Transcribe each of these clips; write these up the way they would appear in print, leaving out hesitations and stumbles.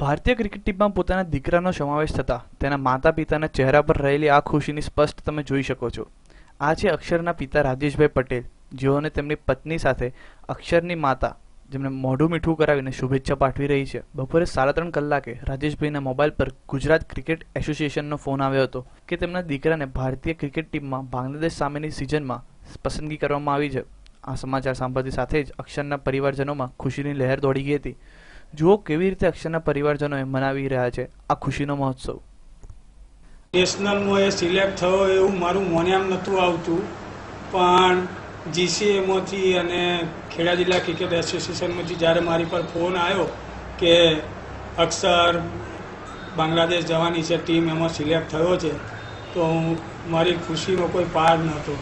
ભારતીય ક્રિકેટ ટીમમાં પોતાના દીકરાનો સમાવેશ થતા તેના માતા પિતાના ચહેરા પર રહેલી આ ખુશીની સ્પષ્ટ તમે જોઈ શકો છો. આ છે અક્ષરના પિતા રાજેશભાઈ પટેલ, જેઓને તેમની પત્ની સાથે અક્ષરની માતા જેમને મોઢું મીઠું કરાવીને શુભેચ્છા પાઠવી રહી છે. બપોરે 3:30 કલાકે રાજેશભાઈના મોબાઈલ પર ગુજરાત ક્રિકેટ એસોસિએશનનો ફોન આવ્યો હતો કે તેમના દીકરાને ભારતીય ક્રિકેટ ટીમમાં બાંગ્લાદેશ સામેની સિઝનમાં પસંદગી કરવામાં આવી છે. આ સમાચાર સાંભળતી સાથે જ અક્ષરના પરિવારજનોમાં ખુશીની લહેર દોડી ગઈ હતી. જુઓ કેવી રીતે અક્ષરના પરિવારજનોએ મનાવી રહ્યા છે આ ખુશીનો મહોત્સવ. નેશનલમાં એ સિલેક્ટ થયો એવું મારું મને એમ નહોતું આવતું, પણ જીસીએમાંથી અને ખેડા જિલ્લા ક્રિકેટ એસોસિએશનમાંથી જ્યારે મારી પર ફોન આવ્યો કે અક્ષર બાંગ્લાદેશ જવાની છે ટીમ, એમાં સિલેક્ટ થયો છે, તો મારી ખુશીનો કોઈ પાર નહોતો.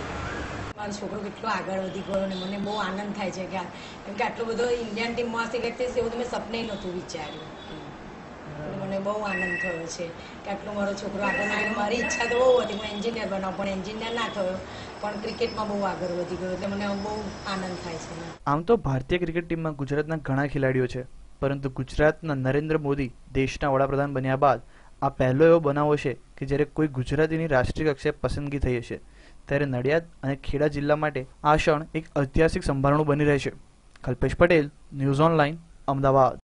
મારો છોકરો કેટલો આગળ વધી ગયો અને મને બહુ આનંદ થાય છે કે કેમ કે આટલો બધો ઇન્ડિયન ટીમમાં સિલેક્ટ થઈશ એવું તો મેં સપને નહોતું વિચાર્યું. મને બહુ આનંદ થયો છે કે આટલો મારો છોકરો આગળ આવ્યો. મારી ઈચ્છા તો બહુ હતી હું એન્જિનિયર બનાવું, પણ એન્જિનિયર ના થયો, પણ ક્રિકેટમાં બહુ આગળ વધી ગયો એટલે મને બહુ આનંદ થાય છે. આમ તો ભારતીય ક્રિકેટ ટીમમાં ગુજરાતના ઘણા ખેલાડીઓ છે, પરંતુ ગુજરાતના નરેન્દ્ર મોદી દેશના વડાપ્રધાન બન્યા બાદ આ પહેલો એવો બનાવો છે કે જ્યારે કોઈ ગુજરાતીની રાષ્ટ્રીય કક્ષાએ પસંદગી થઈ હશે. ત્યારે નડિયાદ અને ખેડા જિલ્લા માટે આ ક્ષણ એક ઐતિહાસિક સંભારણું બની રહેશે. Kalpesh Patel, news online, Ahmedabad.